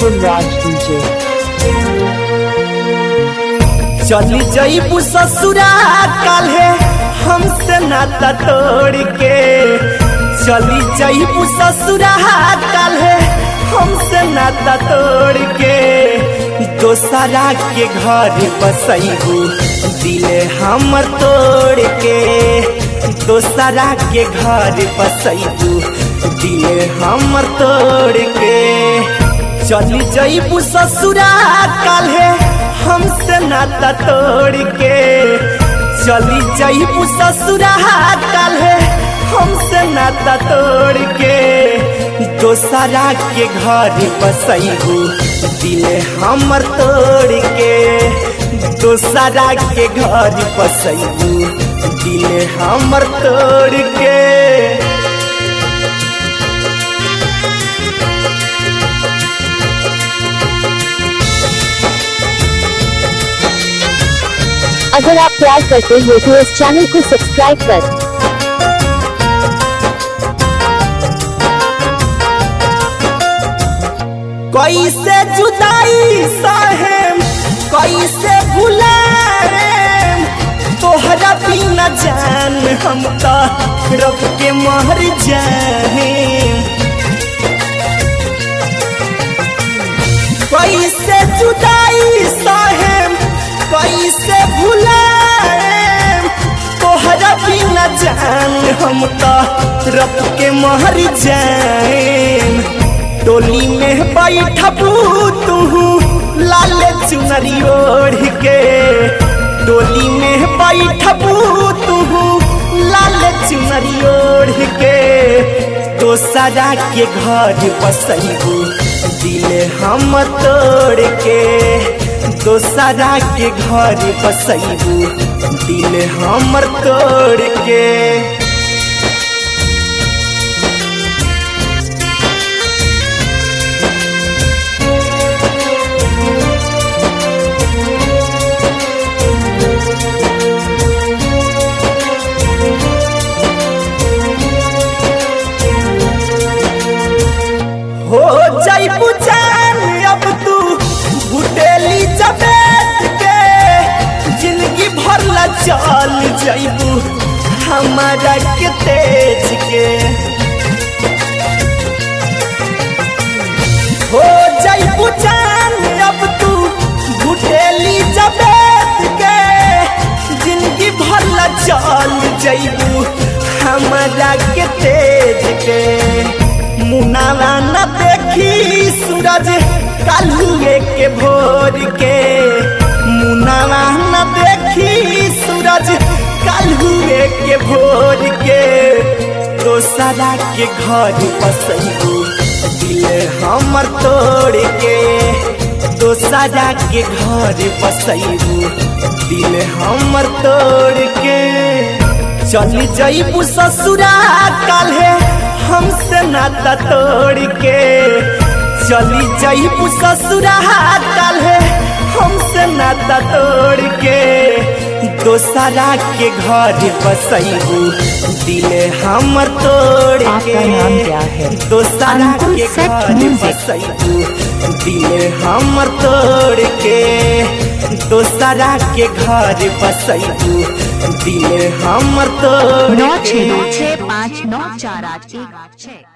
Gulraj DJ. चली जईबू ससुरा काल्हे हमसे नाता तोड़ के, चली जईबू ससुरा काल्हे हमसे नाता तोड़ के, दोसरा के घर बसैबू दिले हमर तोड़ के, दोसरा के घर बसैबू दिले हमर तोड़ के। चली जईबू ससुरा काल्हे हमसे नाता तोड़ के, चली जईबू ससुरा काल्हे हमसे नाता तोड़ के, दोसरा के घर बसैबू दिले हमर तोड़ के, दोसरा के घर बसैबू दिले हमर तोड़ के। अगर आप प्यार करते हो तो इस चैनल को सब्सक्राइब कर। कैसे जुदाई सहेम कैसे भुलाएम, तोहरा बिना जान हम तो रब के मर जाएम। कैसे जुदाई सहेम कैसे भुलाएम, तोहरा बिना जान हम तो रब के मर जाएम। टोली में बैठबू तू लाल चुनरी ओढ़ के, टोली में बैठबू तू लाल चुनरी ओढ़ के, दोसरा के घर बसैबू दिले हम तोड़ के, दोसरा के घर बसैबू दिले हमर तोड़ के। हो जाइबू जान अब तू घुटेली जबेत के, जिंदगी भर ला चल जाइबू हमारा के तेज के। हो जाइबू जान अब तू घुटेली जबेत के, जिंदगी भर ला चल जाइबू हमारा के तेज के। मुनावा न देखी सूरज काल्हुए के भोर के, मुनावा न देखी सूरज काल्हुए के भोर के, दोसरा के घर बसैबू दिले हमर तोड़ के, दोसरा के घर बसैबू दिले हमर तोड़ के। चली जईबू ससुरा काल्हे हमसे नाता तोड़ के, चली जईबू ससुरा काल्हे हमसे नाता तोड़ के, दोसरा के घर बसैबू दिले हमर तोड़ के। दोसरा के घर बसैबू दिले हमर तोड़ के, दोसरा के घर बसैबू दिले हमर तोड़ के। 9626594816